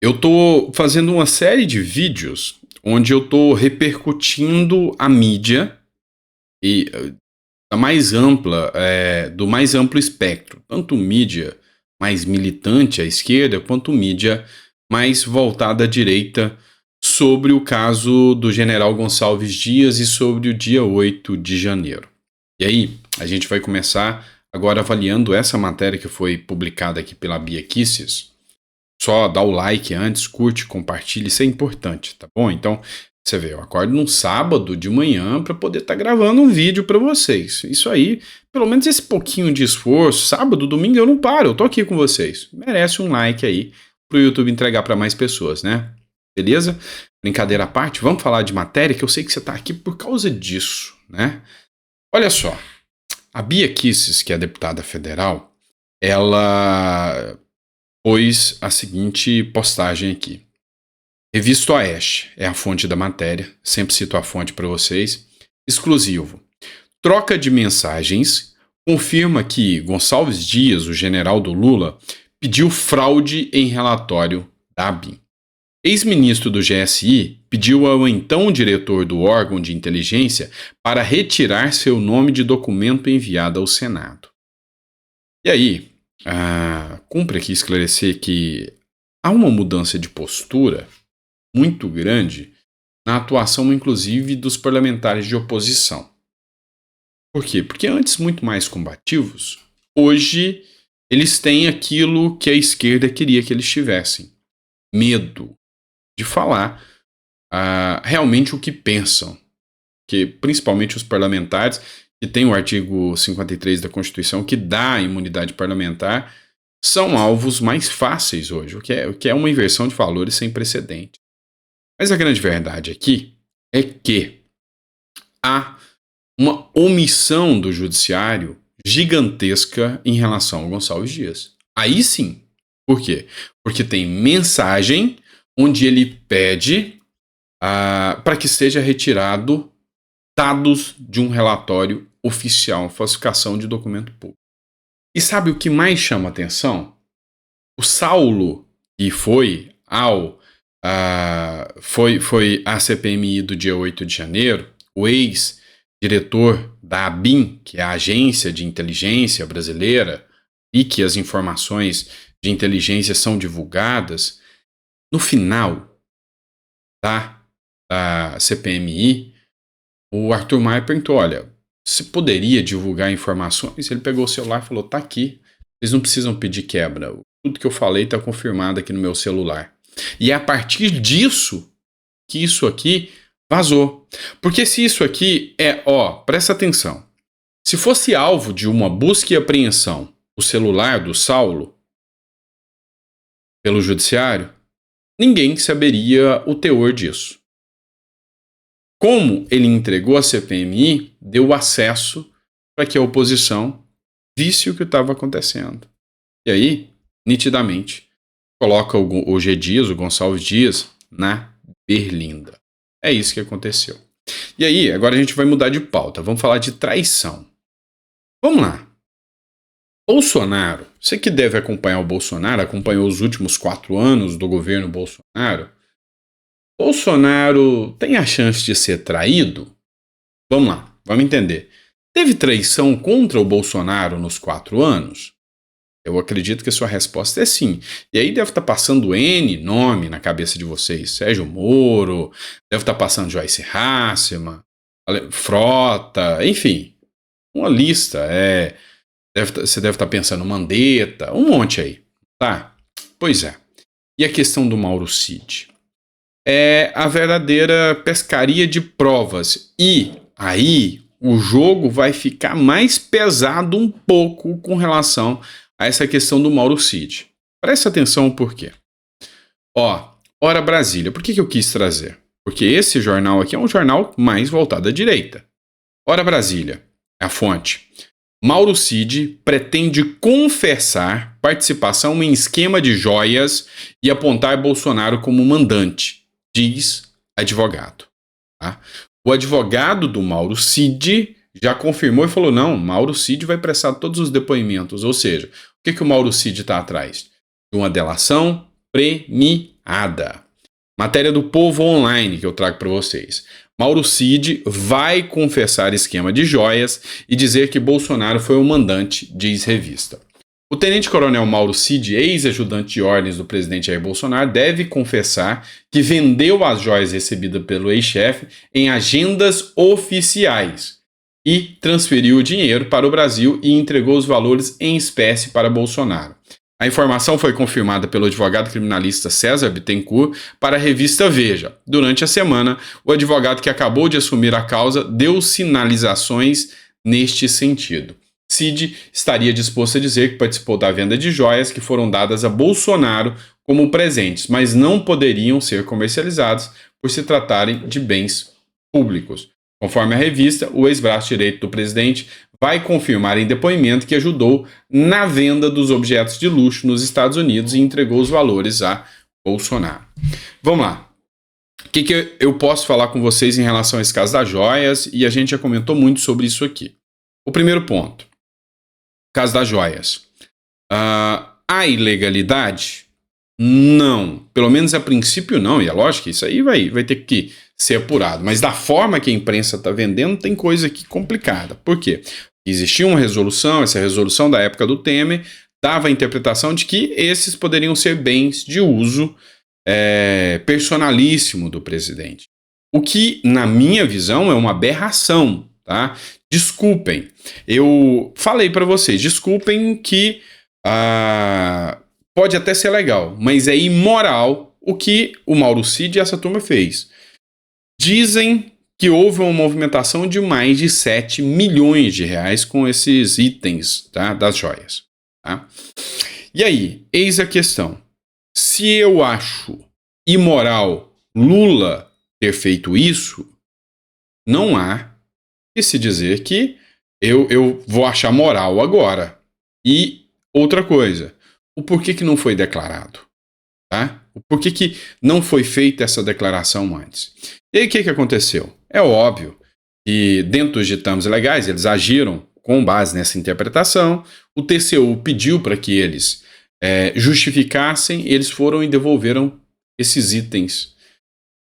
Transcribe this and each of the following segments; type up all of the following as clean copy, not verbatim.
Eu tô fazendo uma série de vídeos onde eu tô repercutindo a mídia e da mais ampla, do mais amplo espectro, tanto mídia mais militante à esquerda, quanto mídia mais voltada à direita, sobre o caso do general Gonçalves Dias e sobre o dia 8 de janeiro. E aí, a gente vai começar agora avaliando essa matéria que foi publicada aqui pela Bia Kicis. Só dá o like antes, curte, compartilha, isso é importante, tá bom? Então, você vê, eu acordo num sábado de manhã para poder estar gravando um vídeo para vocês. Isso aí, pelo menos esse pouquinho de esforço, sábado, domingo eu não paro, eu tô aqui com vocês. Merece um like aí pro YouTube entregar para mais pessoas, né? Beleza? Brincadeira à parte, vamos falar de matéria que eu sei que você tá aqui por causa disso, né? Olha só, a Bia Kicis, que é a deputada federal, ela pôs a seguinte postagem aqui. Revista Oeste é a fonte da matéria, sempre cito a fonte para vocês. Exclusivo. Troca de mensagens confirma que Gonçalves Dias, o general do Lula, pediu fraude em relatório da ABIN. Ex-ministro do GSI pediu ao então diretor do órgão de inteligência para retirar seu nome de documento enviado ao Senado. E aí, cumpre aqui esclarecer que há uma mudança de postura muito grande na atuação, inclusive, dos parlamentares de oposição. Por quê? Porque antes muito mais combativos, hoje eles têm aquilo que a esquerda queria que eles tivessem. Medo de falar realmente o que pensam. Que, principalmente os parlamentares, que tem o artigo 53 da Constituição, que dá a imunidade parlamentar, são alvos mais fáceis hoje, o que é uma inversão de valores sem precedente. Mas a grande verdade aqui é que há uma omissão do judiciário gigantesca em relação ao Gonçalves Dias. Aí sim. Por quê? Porque tem mensagem onde ele pede para que seja retirado dados de um relatório oficial, falsificação de documento público. E sabe o que mais chama atenção? O Saulo, que foi foi à CPMI do dia 8 de janeiro, o ex-diretor da ABIN, que é a Agência de Inteligência Brasileira, e que as informações de inteligência são divulgadas, no final da CPMI, o Arthur Maia perguntou, olha, você poderia divulgar informações? Ele pegou o celular e falou, tá aqui, vocês não precisam pedir quebra, tudo que eu falei está confirmado aqui no meu celular. E é a partir disso que isso aqui vazou. Porque se isso aqui presta atenção, se fosse alvo de uma busca e apreensão o celular do Saulo pelo judiciário, ninguém saberia o teor disso. Como ele entregou a CPMI, deu acesso para que a oposição visse o que estava acontecendo. E aí, nitidamente, coloca o G. Dias, o Gonçalves Dias, na berlinda. É isso que aconteceu. E aí, agora a gente vai mudar de pauta. Vamos falar de traição. Vamos lá. Bolsonaro, você que deve acompanhar o Bolsonaro, acompanhou os últimos 4 anos do governo Bolsonaro. Bolsonaro tem a chance de ser traído? Vamos lá, vamos entender. Teve traição contra o Bolsonaro nos 4 anos? Eu acredito que a sua resposta é sim. E aí deve estar passando N nome na cabeça de vocês. Sérgio Moro, deve estar passando Joyce Hasselmann, Frota, enfim. Uma lista. Você deve estar pensando Mandetta, um monte aí. Tá? Pois é. E a questão do Mauro Cid? É a verdadeira pescaria de provas. E aí o jogo vai ficar mais pesado um pouco com relação a essa questão do Mauro Cid. Presta atenção por quê. Hora Brasília. Por que eu quis trazer? Porque esse jornal aqui é um jornal mais voltado à direita. Hora Brasília. É a fonte. Mauro Cid pretende confessar participação em esquema de joias e apontar Bolsonaro como mandante, diz advogado. Tá? O advogado do Mauro Cid já confirmou e falou, não, Mauro Cid vai prestar todos os depoimentos. Ou seja, o que o Mauro Cid está atrás? De uma delação premiada. premiada. Matéria do Povo Online que eu trago para vocês. Mauro Cid vai confessar esquema de joias e dizer que Bolsonaro foi o mandante, diz revista. O tenente-coronel Mauro Cid, ex-ajudante de ordens do presidente Jair Bolsonaro, deve confessar que vendeu as joias recebidas pelo ex-chefe em agendas oficiais e transferiu o dinheiro para o Brasil e entregou os valores em espécie para Bolsonaro. A informação foi confirmada pelo advogado criminalista César Bittencourt para a revista Veja. Durante a semana, o advogado que acabou de assumir a causa deu sinalizações neste sentido. Cid estaria disposto a dizer que participou da venda de joias que foram dadas a Bolsonaro como presentes, mas não poderiam ser comercializados por se tratarem de bens públicos. Conforme a revista, o ex-braço direito do presidente vai confirmar em depoimento que ajudou na venda dos objetos de luxo nos Estados Unidos e entregou os valores a Bolsonaro. Vamos lá. O que eu posso falar com vocês em relação a esse caso das joias? E a gente já comentou muito sobre isso aqui. O primeiro ponto. Caso das joias. A ilegalidade? Não. Pelo menos a princípio não. E é lógico que isso aí vai ter que ser apurado. Mas da forma que a imprensa está vendendo, tem coisa aqui complicada. Por quê? Existia uma resolução, essa resolução da época do Temer, dava a interpretação de que esses poderiam ser bens de uso personalíssimo do presidente. O que, na minha visão, é uma aberração, tá? Desculpem. Eu falei para vocês, desculpem que pode até ser legal, mas é imoral o que o Mauro Cid e essa turma fez. Dizem que houve uma movimentação de mais de 7 milhões de reais com esses itens, tá, das joias. Tá? E aí, eis a questão. Se eu acho imoral Lula ter feito isso, não há que se dizer que eu vou achar moral agora. E outra coisa, o porquê que não foi declarado? Tá? O porquê que não foi feita essa declaração antes? E aí o que aconteceu? É óbvio que dentro dos ditames legais eles agiram com base nessa interpretação. O TCU pediu para que eles justificassem, eles foram e devolveram esses itens.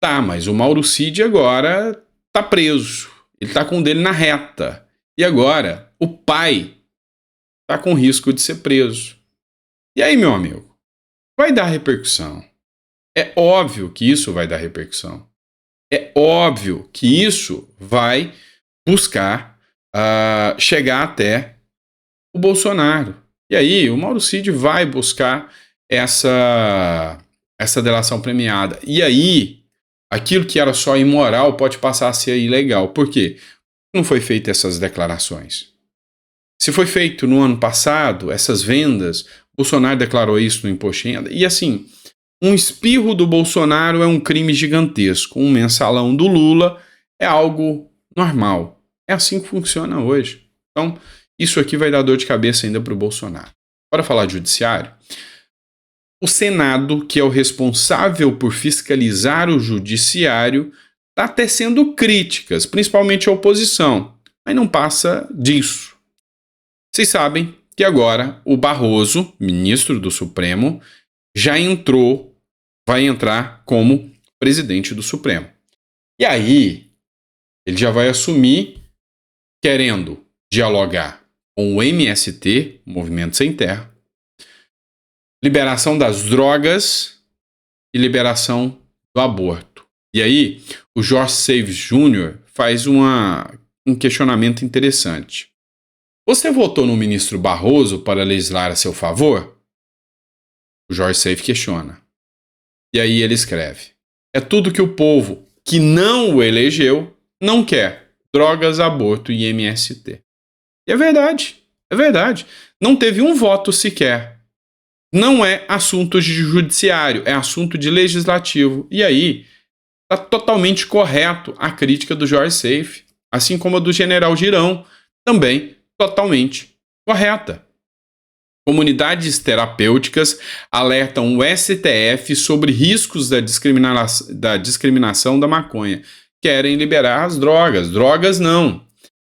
Tá, mas o Mauro Cid agora tá preso. Ele tá com o dele na reta. E agora o pai tá com risco de ser preso. E aí, meu amigo, vai dar repercussão. É óbvio que isso vai dar repercussão. É óbvio que isso vai buscar chegar até o Bolsonaro. E aí, o Mauro Cid vai buscar essa delação premiada. E aí, aquilo que era só imoral pode passar a ser ilegal. Por quê? Não foi feita essas declarações. Se foi feito no ano passado, essas vendas, Bolsonaro declarou isso no imposto de renda. E assim, um espirro do Bolsonaro é um crime gigantesco. Um mensalão do Lula é algo normal. É assim que funciona hoje. Então, isso aqui vai dar dor de cabeça ainda para o Bolsonaro. Bora falar de judiciário? O Senado, que é o responsável por fiscalizar o judiciário, está tecendo críticas, principalmente a oposição. Mas não passa disso. Vocês sabem que agora o Barroso, ministro do Supremo, vai entrar como presidente do Supremo. E aí, ele já vai assumir querendo dialogar com o MST, Movimento Sem Terra, liberação das drogas e liberação do aborto. E aí, o Jorge Seives Jr. faz um questionamento interessante. Você votou no ministro Barroso para legislar a seu favor? O Jorge Seives questiona. E aí ele escreve. É tudo que o povo que não o elegeu não quer. Drogas, aborto e MST. E é verdade. É verdade. Não teve um voto sequer. Não é assunto de judiciário, é assunto de legislativo. E aí, está totalmente correto a crítica do Jorge Seives, assim como a do general Girão, também totalmente correta. Comunidades terapêuticas alertam o STF sobre riscos da discriminação da maconha. Querem liberar as drogas. Drogas não.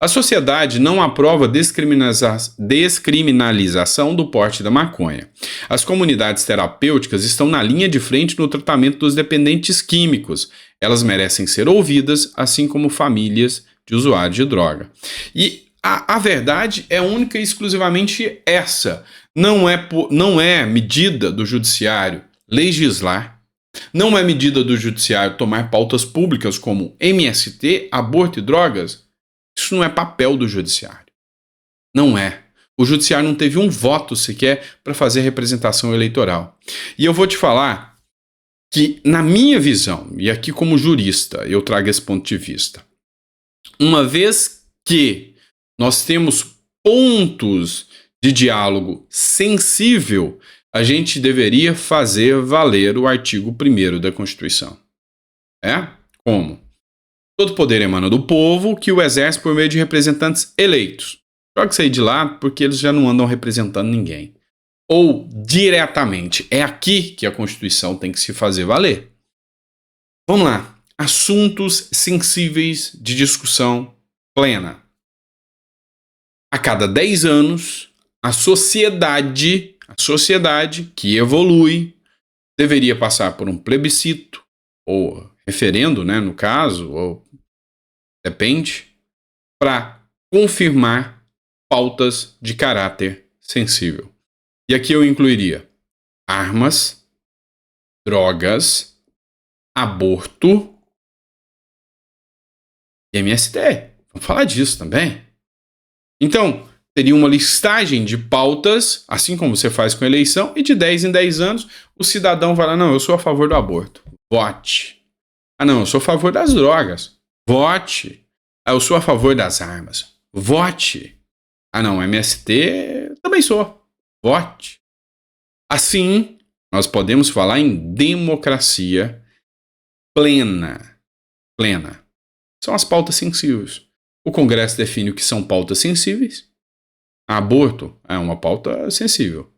A sociedade não aprova descriminalização do porte da maconha. As comunidades terapêuticas estão na linha de frente no tratamento dos dependentes químicos. Elas merecem ser ouvidas, assim como famílias de usuários de droga. E a verdade é única e exclusivamente essa. Não é medida do judiciário legislar. Não é medida do judiciário tomar pautas públicas como MST, aborto e drogas. Isso não é papel do judiciário. Não é. O judiciário não teve um voto sequer para fazer representação eleitoral. E eu vou te falar que, na minha visão, e aqui como jurista eu trago esse ponto de vista, uma vez que nós temos pontos de diálogo sensível, a gente deveria fazer valer o artigo 1º da Constituição. Como? Todo poder emana do povo, que o exerce por meio de representantes eleitos. Joga isso aí de lado, porque eles já não andam representando ninguém. Ou diretamente. É aqui que a Constituição tem que se fazer valer. Vamos lá. Assuntos sensíveis de discussão plena. A cada 10 anos, a sociedade que evolui deveria passar por um plebiscito, ou referendo, né, no caso, ou depende, para confirmar pautas de caráter sensível. E aqui eu incluiria armas, drogas, aborto e MST. Vamos falar disso também. Então, teria uma listagem de pautas, assim como você faz com a eleição, e de 10 em 10 anos o cidadão vai lá, não, eu sou a favor do aborto. Vote. Ah, não, eu sou a favor das drogas. Vote. Ah, eu sou a favor das armas. Vote. Ah, não, MST também sou. Vote. Assim, nós podemos falar em democracia plena. Plena. São as pautas sensíveis. O Congresso define o que são pautas sensíveis. Aborto é uma pauta sensível.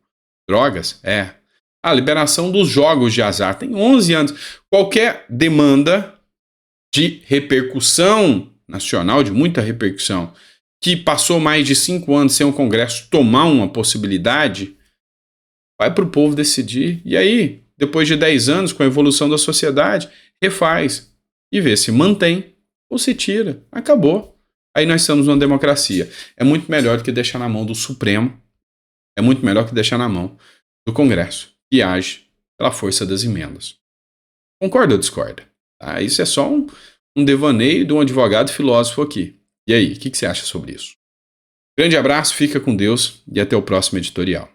Drogas? É. A liberação dos jogos de azar tem 11 anos. Qualquer demanda de repercussão nacional, de muita repercussão, que passou mais de 5 anos sem o Congresso tomar uma possibilidade, vai para o povo decidir. E aí, depois de 10 anos, com a evolução da sociedade, refaz e vê se mantém ou se tira. Acabou. Aí nós estamos numa democracia. É muito melhor do que deixar na mão do Supremo. É muito melhor que deixar na mão do Congresso, que age pela força das emendas. Concorda ou discorda? Tá? Isso é só um devaneio de um advogado filósofo aqui. E aí, o que você acha sobre isso? Grande abraço, fica com Deus e até o próximo editorial.